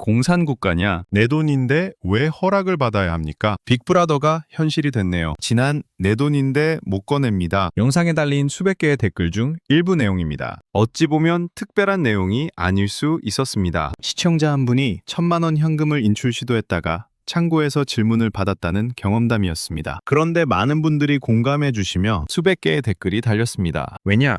공산국가냐? 내 돈인데 왜 허락을 받아야 합니까? 빅브라더가 현실이 됐네요. 지난 내 돈인데 못 꺼냅니다. 영상에 달린 수백 개의 댓글 중 일부 내용입니다. 어찌 보면 특별한 내용이 아닐 수 있었습니다. 시청자 한 분이 1,000만 원 현금을 인출 시도했다가 창고에서 질문을 받았다는 경험담이었습니다. 그런데 많은 분들이 공감해 주시며 수백 개의 댓글이 달렸습니다. 왜냐?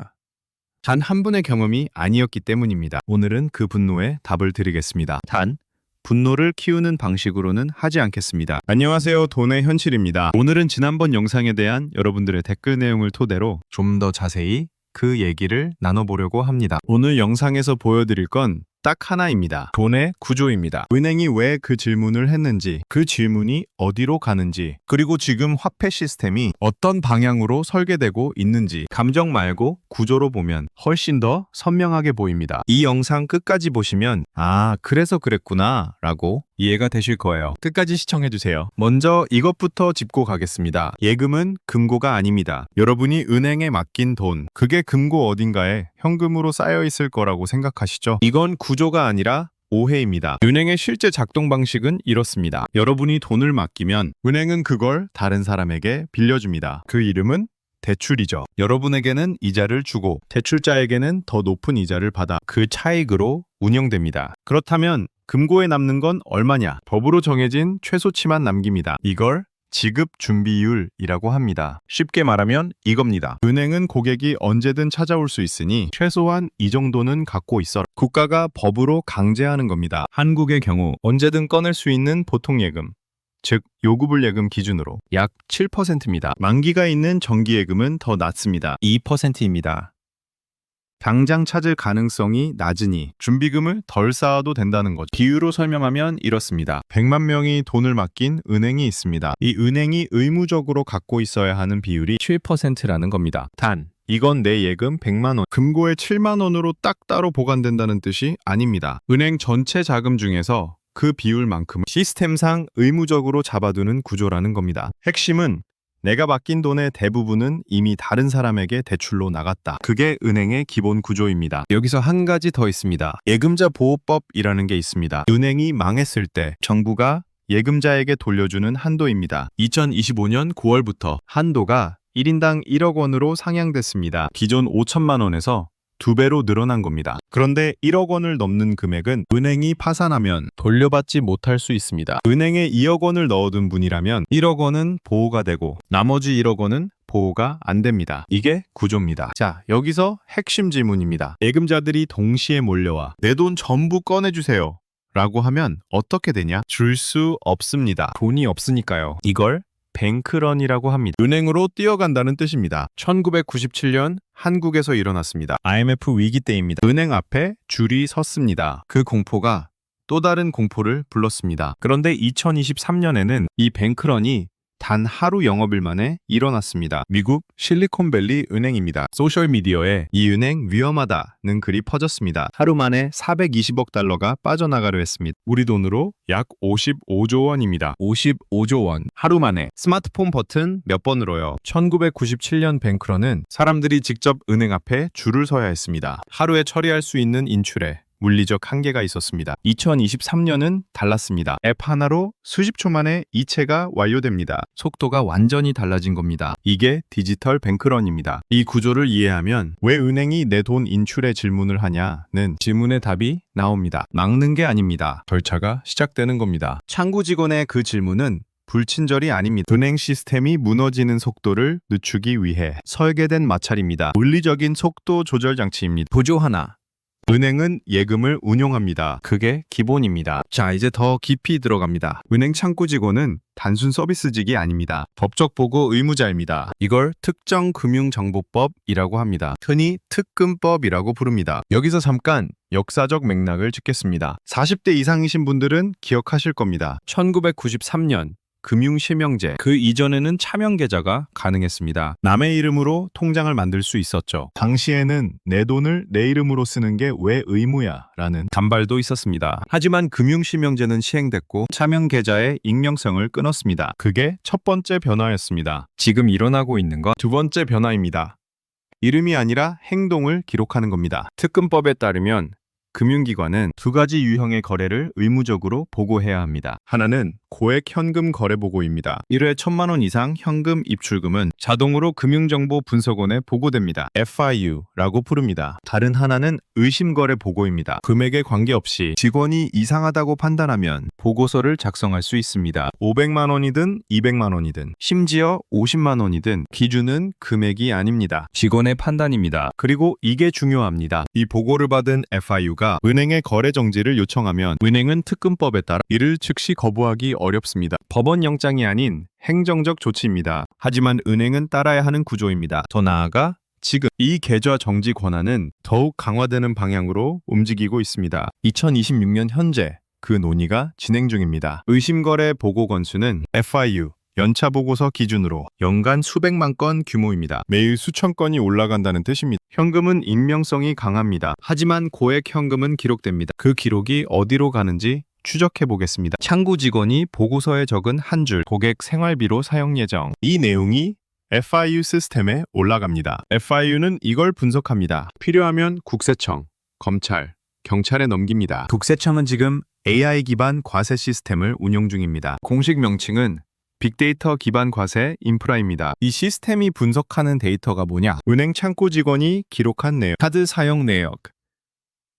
단 한 분의 경험이 아니었기 때문입니다. 오늘은 그 분노에 답을 드리겠습니다. 단, 분노를 키우는 방식으로는 하지 않겠습니다. 안녕하세요. 돈의 현실입니다. 오늘은 지난번 영상에 대한 여러분들의 댓글 내용을 토대로 좀 더 자세히 그 얘기를 나눠보려고 합니다. 오늘 영상에서 보여드릴 건 딱 하나입니다. 돈의 구조입니다. 은행이 왜 그 질문을 했는지, 그 질문이 어디로 가는지, 그리고 지금 화폐 시스템이 어떤 방향으로 설계되고 있는지 감정 말고 구조로 보면 훨씬 더 선명하게 보입니다. 이 영상 끝까지 보시면 아, 그래서 그랬구나 라고 이해가 되실 거예요. 끝까지 시청해주세요. 먼저 이것부터 짚고 가겠습니다. 예금은 금고가 아닙니다. 여러분이 은행에 맡긴 돈, 그게 금고 어딘가에 현금으로 쌓여 있을 거라고 생각하시죠? 이건 구조가 아니라 오해입니다. 은행의 실제 작동 방식은 이렇습니다. 여러분이 돈을 맡기면 은행은 그걸 다른 사람에게 빌려줍니다. 그 이름은 대출이죠. 여러분에게는 이자를 주고 대출자에게는 더 높은 이자를 받아 그 차익으로 운영됩니다. 그렇다면 금고에 남는 건 얼마냐? 법으로 정해진 최소치만 남깁니다. 이걸 지급 준비율이라고 합니다. 쉽게 말하면 이겁니다. 은행은 고객이 언제든 찾아올 수 있으니 최소한 이 정도는 갖고 있어라. 국가가 법으로 강제하는 겁니다. 한국의 경우 언제든 꺼낼 수 있는 보통예금, 즉 요구불예금 기준으로 약 7%입니다. 만기가 있는 정기예금은 더 낮습니다. 2%입니다. 당장 찾을 가능성이 낮으니 준비금을 덜 쌓아도 된다는 거죠. 비유로 설명하면 이렇습니다. 100만 명이 돈을 맡긴 은행이 있습니다. 이 은행이 의무적으로 갖고 있어야 하는 비율이 7%라는 겁니다. 단, 이건 내 예금 100만 원, 금고에 7만 원으로 딱 따로 보관된다는 뜻이 아닙니다. 은행 전체 자금 중에서 그 비율만큼은 시스템상 의무적으로 잡아두는 구조라는 겁니다. 핵심은 내가 맡긴 돈의 대부분은 이미 다른 사람에게 대출로 나갔다. 그게 은행의 기본 구조입니다. 여기서 한 가지 더 있습니다. 예금자 보호법이라는 게 있습니다. 은행이 망했을 때 정부가 예금자에게 돌려주는 한도입니다. 2025년 9월부터 한도가 1인당 1억 원으로 상향됐습니다. 기존 5천만 원에서 2배로 늘어난 겁니다. 그런데 1억 원을 넘는 금액은 은행이 파산하면 돌려받지 못할 수 있습니다. 은행에 2억 원을 넣어둔 분이라면 1억 원은 보호가 되고 나머지 1억 원은 보호가 안 됩니다. 이게 구조입니다. 자, 여기서 핵심 질문입니다. 예금자들이 동시에 몰려와 내 돈 전부 꺼내주세요 라고 하면 어떻게 되냐? 줄 수 없습니다. 돈이 없으니까요. 이걸 뱅크런이라고 합니다. 은행으로 뛰어간다는 뜻입니다. 1997년 한국에서 일어났습니다. IMF 위기 때입니다. 은행 앞에 줄이 섰습니다. 그 공포가 또 다른 공포를 불렀습니다. 그런데 2023년에는 이 뱅크런이 단 하루 영업일 만에 일어났습니다. 미국 실리콘밸리 은행입니다. 소셜미디어에 이 은행 위험하다는 글이 퍼졌습니다. 하루 만에 420억 달러가 빠져나가려 했습니다. 우리 돈으로 약 55조 원입니다. 55조 원. 하루 만에. 스마트폰 버튼 몇 번으로요? 1997년 뱅크런은 사람들이 직접 은행 앞에 줄을 서야 했습니다. 하루에 처리할 수 있는 인출에 물리적 한계가 있었습니다. 2023년은 달랐습니다. 앱 하나로 수십 초 만에 이체가 완료됩니다. 속도가 완전히 달라진 겁니다. 이게 디지털 뱅크런입니다. 이 구조를 이해하면 왜 은행이 내 돈 인출에 질문을 하냐는 질문의 답이 나옵니다. 막는 게 아닙니다. 절차가 시작되는 겁니다. 창구 직원의 그 질문은 불친절이 아닙니다. 은행 시스템이 무너지는 속도를 늦추기 위해 설계된 마찰입니다. 물리적인 속도 조절 장치입니다. 보조 하나. 은행은 예금을 운용합니다. 그게 기본입니다. 자, 이제 더 깊이 들어갑니다. 은행 창구 직원은 단순 서비스직이 아닙니다. 법적 보고 의무자입니다. 이걸 특정금융정보법이라고 합니다. 흔히 특금법이라고 부릅니다. 여기서 잠깐 역사적 맥락을 짚겠습니다. 40대 이상이신 분들은 기억하실 겁니다. 1993년 금융실명제, 그 이전에는 차명계좌가 가능했습니다. 남의 이름으로 통장을 만들 수 있었죠. 당시에는 내 돈을 내 이름으로 쓰는 게 왜 의무야? 라는 반발도 있었습니다. 하지만 금융실명제는 시행됐고 차명계좌의 익명성을 끊었습니다. 그게 첫 번째 변화였습니다. 지금 일어나고 있는 건 두 번째 변화입니다. 이름이 아니라 행동을 기록하는 겁니다. 특금법에 따르면 금융기관은 두 가지 유형의 거래를 의무적으로 보고해야 합니다. 하나는 고액 현금 거래 보고입니다. 1회 1,000만 원 이상 현금 입출금은 자동으로 금융정보 분석원에 보고됩니다. FIU라고 부릅니다. 다른 하나는 의심 거래 보고입니다. 금액에 관계없이 직원이 이상하다고 판단하면 보고서를 작성할 수 있습니다. 500만 원이든 200만 원이든 심지어 50만 원이든 기준은 금액이 아닙니다. 직원의 판단입니다. 그리고 이게 중요합니다. 이 보고를 받은 FIU가 은행에 거래 정지를 요청하면 은행은 특금법에 따라 이를 즉시 거부하기 어렵습니다. 법원 영장이 아닌 행정적 조치입니다. 하지만 은행은 따라야 하는 구조입니다. 더 나아가 지금 이 계좌 정지 권한은 더욱 강화되는 방향으로 움직이고 있습니다. 2026년 현재 그 논의가 진행 중입니다. 의심거래 보고 건수는 FIU 연차 보고서 기준으로 연간 수백만 건 규모입니다. 매일 수천 건이 올라간다는 뜻입니다. 현금은 익명성이 강합니다. 하지만 고액 현금은 기록됩니다. 그 기록이 어디로 가는지 추적해 보겠습니다. 창구 직원이 보고서에 적은 한 줄 고객 생활비로 사용 예정. 이 내용이 FIU 시스템에 올라갑니다. FIU는 이걸 분석합니다. 필요하면 국세청, 검찰, 경찰에 넘깁니다. 국세청은 지금 AI 기반 과세 시스템을 운영 중입니다. 공식 명칭은 빅데이터 기반 과세 인프라입니다. 이 시스템이 분석하는 데이터가 뭐냐? 은행 창구 직원이 기록한 내역, 카드 사용 내역,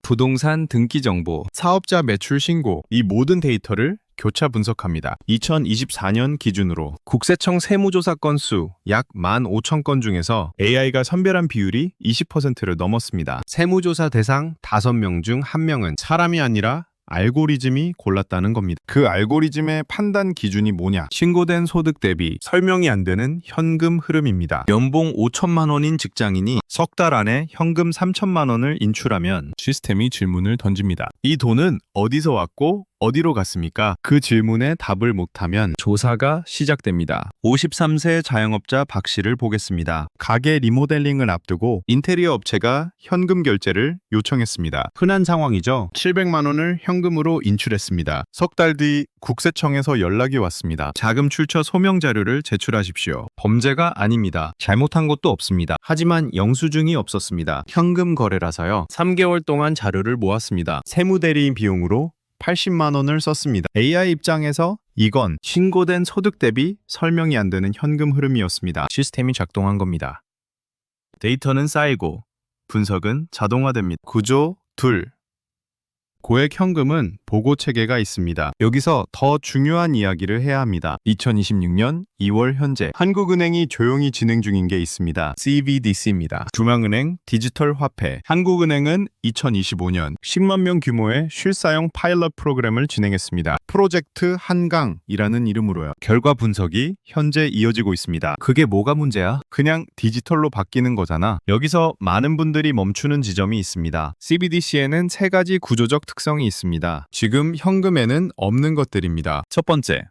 부동산 등기 정보, 사업자 매출 신고, 이 모든 데이터를 교차 분석합니다. 2024년 기준으로 국세청 세무조사 건수 약 15,000건 중에서 AI가 선별한 비율이 20%를 넘었습니다. 세무조사 대상 5명 중 1명은 사람이 아니라 알고리즘이 골랐다는 겁니다. 그 알고리즘의 판단 기준이 뭐냐? 신고된 소득 대비 설명이 안 되는 현금 흐름입니다. 연봉 5천만 원인 직장인이 석 달 안에 현금 3천만 원을 인출하면 시스템이 질문을 던집니다. 이 돈은 어디서 왔고 어디로 갔습니까? 그 질문에 답을 못하면 조사가 시작됩니다. 53세 자영업자 박 씨를 보겠습니다. 가게 리모델링을 앞두고 인테리어 업체가 현금 결제를 요청했습니다. 흔한 상황이죠. 700만 원을 현금으로 인출했습니다. 석 달 뒤 국세청에서 연락이 왔습니다. 자금 출처 소명 자료를 제출하십시오. 범죄가 아닙니다. 잘못한 것도 없습니다. 하지만 영수증이 없었습니다. 현금 거래라서요. 3개월 동안 자료를 모았습니다. 세무대리인 비용으로 80만 원을 썼습니다. AI 입장에서 이건 신고된 소득 대비 설명이 안 되는 현금 흐름이었습니다. 시스템이 작동한 겁니다. 데이터는 쌓이고 분석은 자동화됩니다. 구조 2. 고액 현금은 보고 체계가 있습니다. 여기서 더 중요한 이야기를 해야 합니다. 2026년 2월 현재 한국은행이 조용히 진행 중인 게 있습니다. CBDC입니다. 중앙은행 디지털 화폐. 한국은행은 2025년 10만 명 규모의 실사용 파일럿 프로그램을 진행했습니다. 프로젝트 한강이라는 이름으로요. 결과 분석이 현재 이어지고 있습니다. 그게 뭐가 문제야? 그냥 디지털로 바뀌는 거잖아. 여기서 많은 분들이 멈추는 지점이 있습니다. CBDC에는 3가지 구조적 특성이 있습니다. 지금 현금에는 없는 것들입니다. 첫 번째,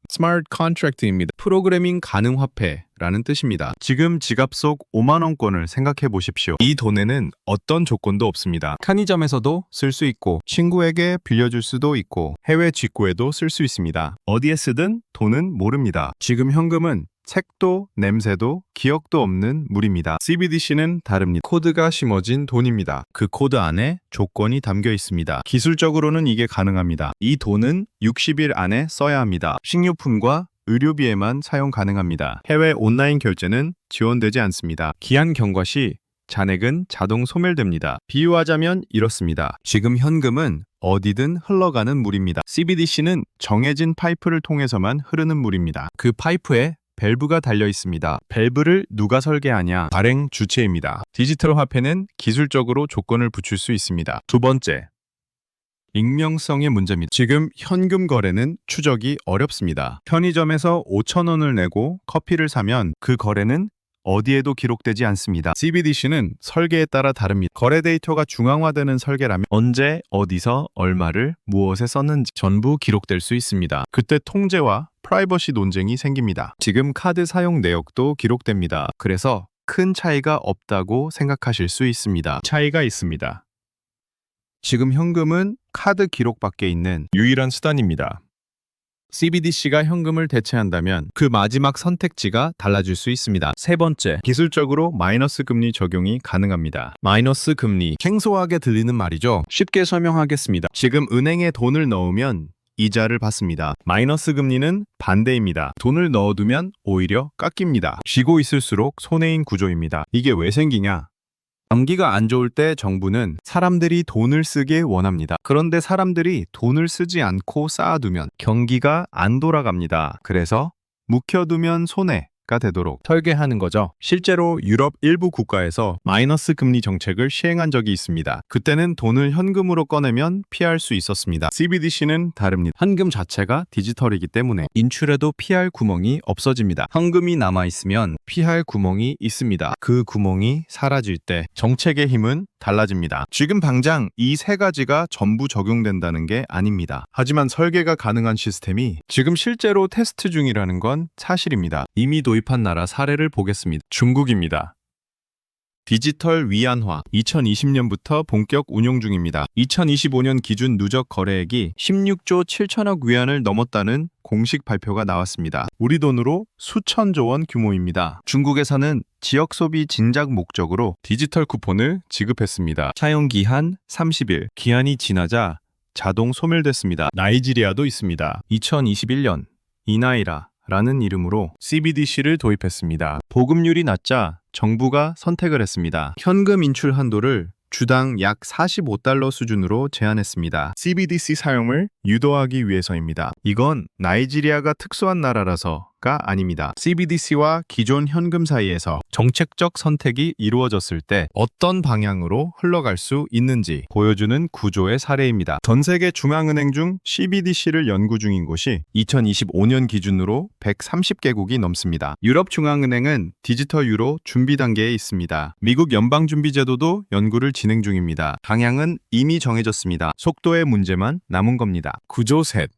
스마트 컨트랙트입니다. 프로그래밍 가능 화폐라는 뜻입니다. 지금 지갑 속 5만 원권을 생각해 보십시오. 이 돈에는 어떤 조건도 없습니다. 편의점에서도 쓸 수 있고 친구에게 빌려줄 수도 있고 해외 직구에도 쓸 수 있습니다. 어디에 쓰든 돈은 모릅니다. 지금 현금은 색도 냄새도 기억도 없는 물입니다. CBDC는 다릅니다. 코드가 심어진 돈입니다. 그 코드 안에 조건이 담겨 있습니다. 기술적으로는 이게 가능합니다. 이 돈은 60일 안에 써야 합니다. 식료품과 의료비에만 사용 가능합니다. 해외 온라인 결제는 지원되지 않습니다. 기한 경과 시 잔액은 자동 소멸됩니다. 비유하자면 이렇습니다. 지금 현금은 어디든 흘러가는 물입니다. CBDC는 정해진 파이프를 통해서만 흐르는 물입니다. 그 파이프에 밸브가 달려 있습니다. 밸브를 누가 설계하냐? 발행 주체입니다. 디지털 화폐는 기술적으로 조건을 붙일 수 있습니다. 두 번째, 익명성의 문제입니다. 지금 현금 거래는 추적이 어렵습니다. 편의점에서 5천 원을 내고 커피를 사면 그 거래는 어디에도 기록되지 않습니다. CBDC는 설계에 따라 다릅니다. 거래 데이터가 중앙화되는 설계라면 언제, 어디서, 얼마를, 무엇에 썼는지 전부 기록될 수 있습니다. 그때 통제와 프라이버시 논쟁이 생깁니다. 지금 카드 사용 내역도 기록됩니다. 그래서 큰 차이가 없다고 생각하실 수 있습니다. 차이가 있습니다. 지금 현금은 카드 기록밖에 있는 유일한 수단입니다. CBDC가 현금을 대체한다면 그 마지막 선택지가 달라질 수 있습니다. 세 번째, 기술적으로 마이너스 금리 적용이 가능합니다. 마이너스 금리, 생소하게 들리는 말이죠. 쉽게 설명하겠습니다. 지금 은행에 돈을 넣으면 이자를 받습니다. 마이너스 금리는 반대입니다. 돈을 넣어두면 오히려 깎입니다. 쉬고 있을수록 손해인 구조입니다. 이게 왜 생기냐? 경기가 안 좋을 때 정부는 사람들이 돈을 쓰게 원합니다. 그런데 사람들이 돈을 쓰지 않고 쌓아두면 경기가 안 돌아갑니다. 그래서 묵혀두면 손해가 되도록 설계하는 거죠. 실제로 유럽 일부 국가에서 마이너스 금리 정책을 시행한 적이 있습니다. 그때는 돈을 현금으로 꺼내면 피할 수 있었습니다. CBDC는 다릅니다. 현금 자체가 디지털이기 때문에 인출해도 피할 구멍이 없어집니다. 현금이 남아있으면 피할 구멍이 있습니다. 그 구멍이 사라질 때 정책의 힘은 달라집니다. 지금 당장 이 세 가지가 전부 적용된다는 게 아닙니다. 하지만 설계가 가능한 시스템이 지금 실제로 테스트 중이라는 건 사실입니다. 이미 도입한 나라 사례를 보겠습니다. 중국입니다. 디지털 위안화 2020년부터 본격 운용 중입니다. 2025년 기준 누적 거래액이 16조 7천억 위안을 넘었다는 공식 발표가 나왔습니다. 우리 돈으로 수천조 원 규모입니다. 중국에서는 지역 소비 진작 목적으로 디지털 쿠폰을 지급했습니다. 사용 기한 30일, 기한이 지나자 자동 소멸됐습니다. 나이지리아도 있습니다. 2021년 이나이라라는 이름으로 CBDC를 도입했습니다. 보급률이 낮자 정부가 선택을 했습니다. 현금 인출 한도를 주당 약 45달러 수준으로 제한했습니다. CBDC 사용을 유도하기 위해서입니다. 이건 나이지리아가 특수한 나라라서가 아닙니다. CBDC와 기존 현금 사이에서 정책적 선택이 이루어졌을 때 어떤 방향으로 흘러갈 수 있는지 보여주는 구조의 사례입니다. 전 세계 중앙은행 중 CBDC를 연구 중인 곳이 2025년 기준으로 130개국이 넘습니다. 유럽중앙은행은 디지털 유로 준비 단계에 있습니다. 미국 연방준비제도도 연구를 진행 중입니다. 방향은 이미 정해졌습니다. 속도의 문제만 남은 겁니다. 구조 셋.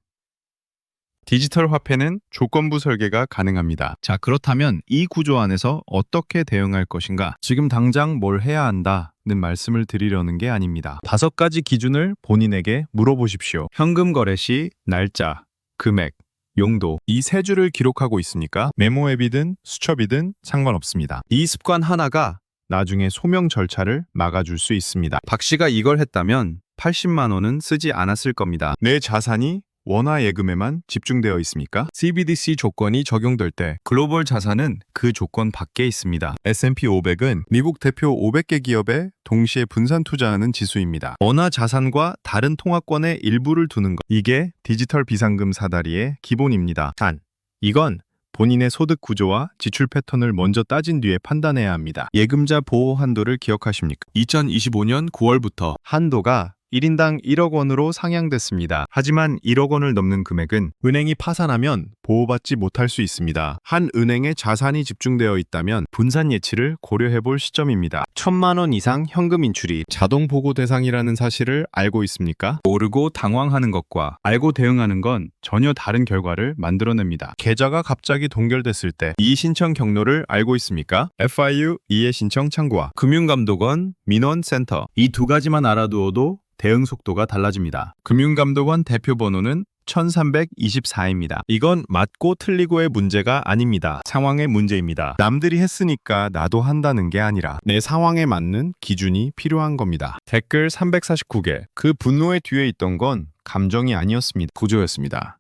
디지털 화폐는 조건부 설계가 가능합니다. 자, 그렇다면 이 구조 안에서 어떻게 대응할 것인가? 지금 당장 뭘 해야 한다는 말씀을 드리려는 게 아닙니다. 5가지 기준을 본인에게 물어보십시오. 현금 거래 시 날짜, 금액, 용도, 이 세 줄을 기록하고 있으니까 메모 앱이든 수첩이든 상관없습니다. 이 습관 하나가 나중에 소명 절차를 막아줄 수 있습니다. 박 씨가 이걸 했다면 80만 원은 쓰지 않았을 겁니다. 내 자산이 원화 예금에만 집중되어 있습니까? CBDC 조건이 적용될 때 글로벌 자산은 그 조건 밖에 있습니다. S&P 500은 미국 대표 500개 기업에 동시에 분산 투자하는 지수입니다. 원화 자산과 다른 통화권의 일부를 두는 것, 이게 디지털 비상금 사다리의 기본입니다. 단, 이건 본인의 소득 구조와 지출 패턴을 먼저 따진 뒤에 판단해야 합니다. 예금자 보호 한도를 기억하십니까? 2025년 9월부터 한도가 1인당 1억 원으로 상향됐습니다. 하지만 1억 원을 넘는 금액은 은행이 파산하면 보호받지 못할 수 있습니다. 한 은행에 자산이 집중되어 있다면 분산 예치를 고려해볼 시점입니다. 1,000만 원 이상 현금 인출이 자동 보고 대상이라는 사실을 알고 있습니까? 모르고 당황하는 것과 알고 대응하는 건 전혀 다른 결과를 만들어냅니다. 계좌가 갑자기 동결됐을 때 이의 신청 경로를 알고 있습니까? FIU 이의 신청 창구와 금융감독원 민원센터, 이 두 가지만 알아두어도 대응 속도가 달라집니다. 금융감독원 대표 번호는 1324입니다. 이건 맞고 틀리고의 문제가 아닙니다. 상황의 문제입니다. 남들이 했으니까 나도 한다는 게 아니라 내 상황에 맞는 기준이 필요한 겁니다. 댓글 349개. 그 분노의 뒤에 있던 건 감정이 아니었습니다. 구조였습니다.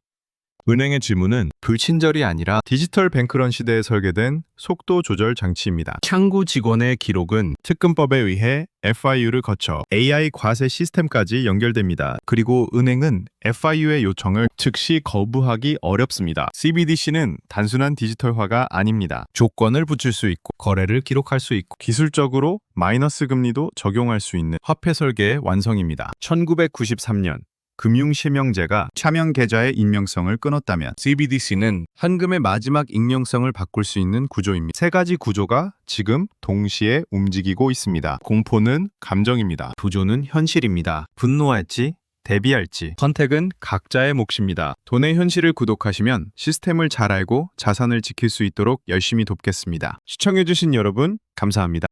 은행의 질문은 불친절이 아니라 디지털 뱅크런 시대에 설계된 속도 조절 장치입니다. 창구 직원의 기록은 특근법에 의해 FIU를 거쳐 AI 과세 시스템까지 연결됩니다. 그리고 은행은 FIU의 요청을 즉시 거부하기 어렵습니다. CBDC는 단순한 디지털화가 아닙니다. 조건을 붙일 수 있고 거래를 기록할 수 있고 기술적으로 마이너스 금리도 적용할 수 있는 화폐 설계의 완성입니다. 1993년 금융실명제가 차명 계좌의 익명성을 끊었다면 CBDC는 현금의 마지막 익명성을 바꿀 수 있는 구조입니다. 세 가지 구조가 지금 동시에 움직이고 있습니다. 공포는 감정입니다. 구조는 현실입니다. 분노할지 대비할지 선택은 각자의 몫입니다. 돈의 현실을 구독하시면 시스템을 잘 알고 자산을 지킬 수 있도록 열심히 돕겠습니다. 시청해주신 여러분 감사합니다.